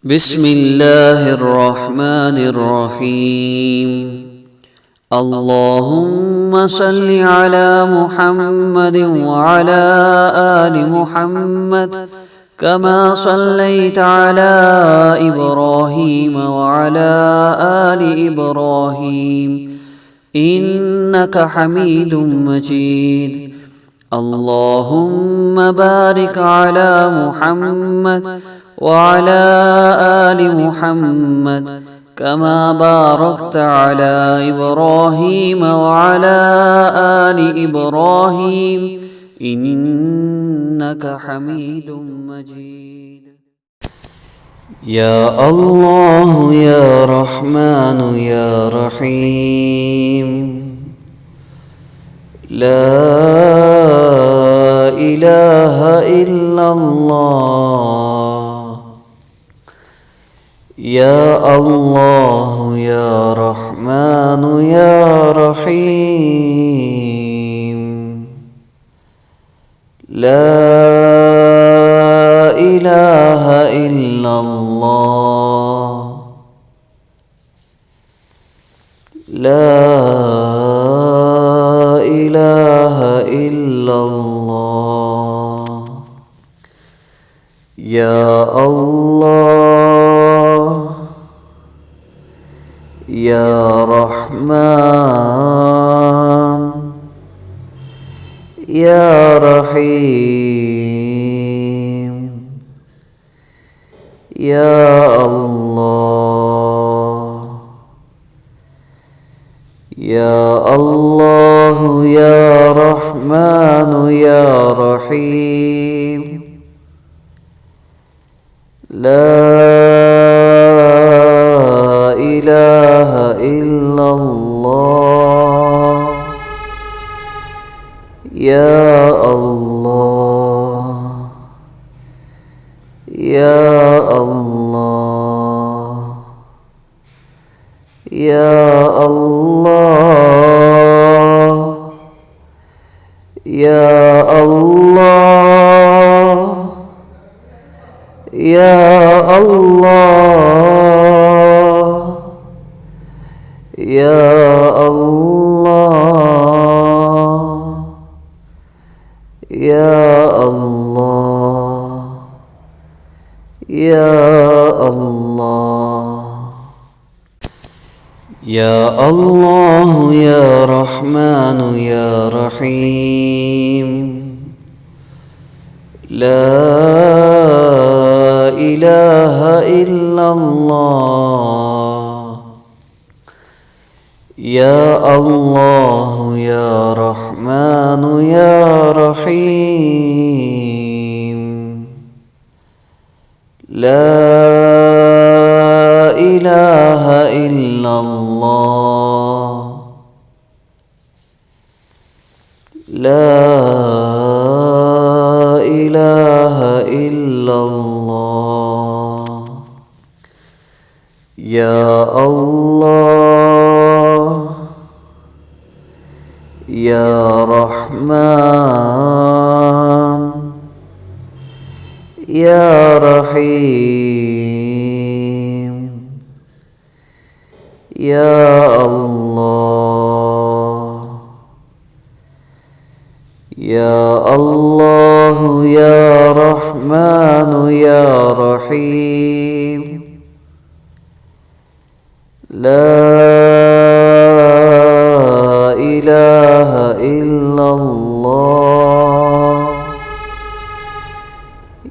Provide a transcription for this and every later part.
بسم الله الرحمن الرحيم. اللهم صل على محمد وعلى آل محمد كما صليت على إبراهيم وعلى آل إبراهيم إنك حميد مجيد. اللهم بارك على محمد وعلى آل محمد كما باركت على إبراهيم وعلى آل إبراهيم إنك حميد مجيد. يا الله يا رحمن يا رحيم، لا إله إلا الله. يا الله يا رحمن يا رحيم، لا إله إلا الله. لا إله إلا الله. يا الله يا رحمن يا رحيم، يا الله يا الله يا رحمن يا رحيم، لا إله إلا الله. يا الله يا الله يا الله يا الله يا الله يا الله يا الله يا الله. يا الله يا رحمن يا رحيم، لا إله إلا الله. يا الله يا رحمن يا رحيم، لا إله إلا الله. لا إله إلا الله. يا الله يا رحمن يا رحيم، يا الله يا الله يا رحمن يا رحيم، لا إله إلا الله.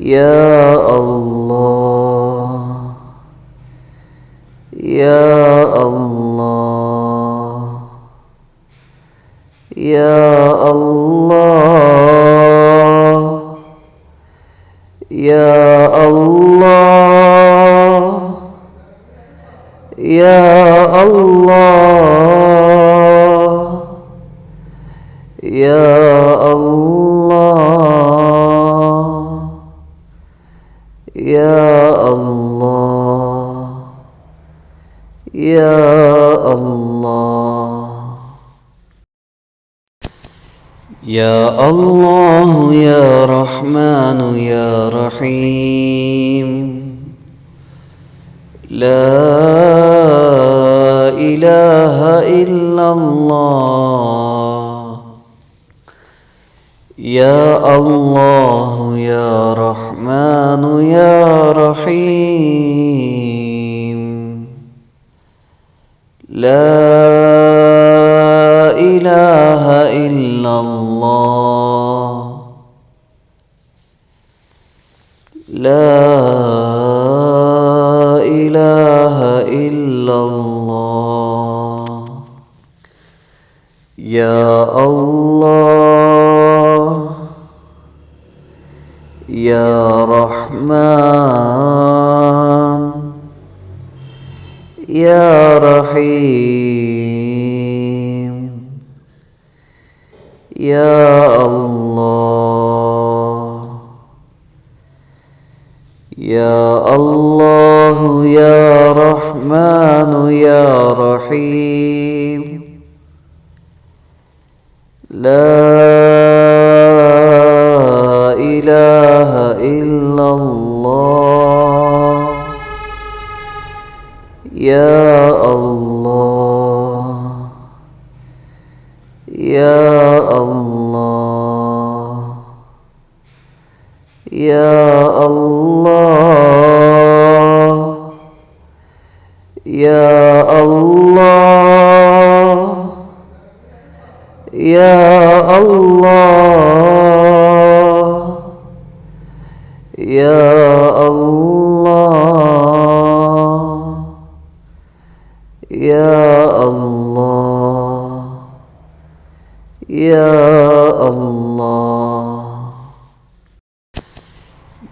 يا الله يا الله يا الله يا الله يا الله يا الله يا الله يا الله. يا الله يا رحمن يا رحيم، لا إله إلا الله. يا الله يا رحمن يا رحيم. لا إله إلا الله. لا إله إلا الله. يا الله يا رحمن يا رحيم. يا الله يا الله يا رحمن يا رحيم. لا إله إلا الله. يا الله يا الله يا الله يا الله يا الله يا الله يا الله يا الله.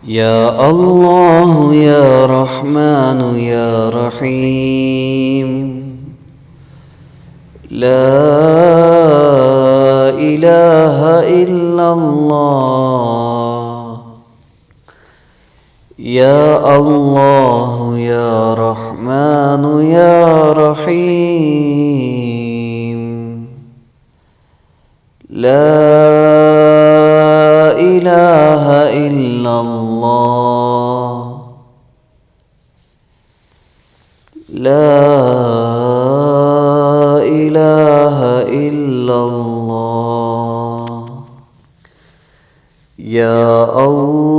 يا الله يا رحمن يا رحيم. لا إله إلا الله. يا الله يا رحمن يا رحيم. لا إله إلا الله. لا إله إلا الله. يا الله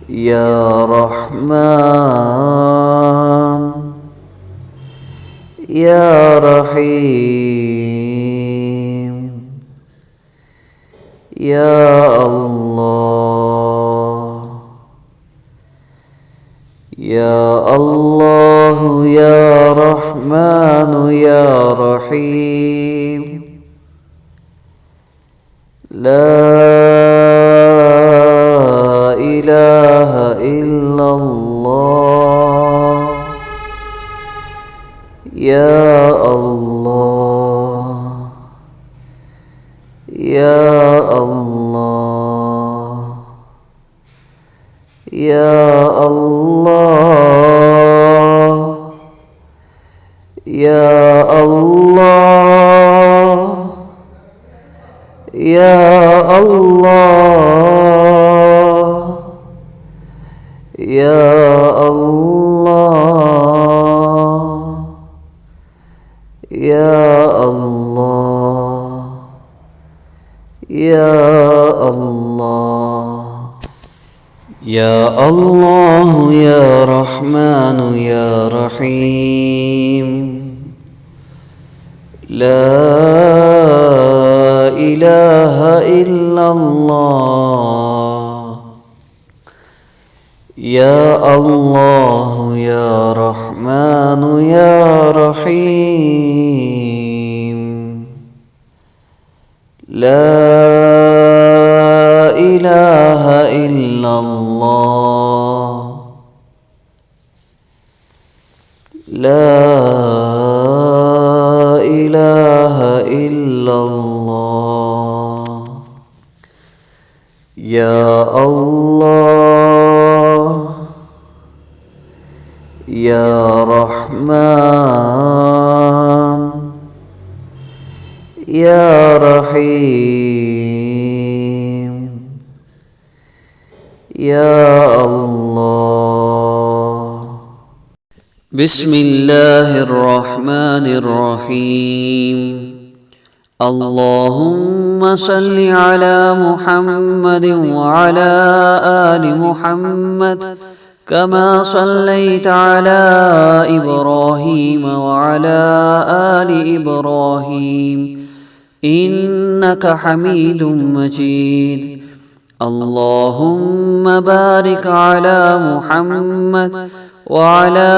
يا رحمن يا رحيم. يا الله يا الله يا رحمن يا رحيم. لا إله إلا الله. يا الله يا الله يا الله يا الله يا الله يا الله يا الله يا الله. يا الله يا رحمن يا رحيم. لا إله إلا الله. يا الله يا رحمن يا رحيم. لا إله إلا الله. لا إله إلا الله. يا الله يا رحمن يا رحيم. يا الله. بسم الله الرحمن الرحيم. اللهم صل على محمد وعلى آل محمد كما صليت على إبراهيم وعلى آل إبراهيم إنك حميد مجيد. اللهم بارك على محمد وعلى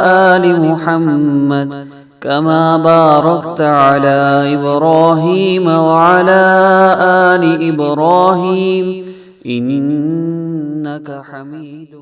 آل محمد كما باركت على إبراهيم وعلى آل إبراهيم إنك حميد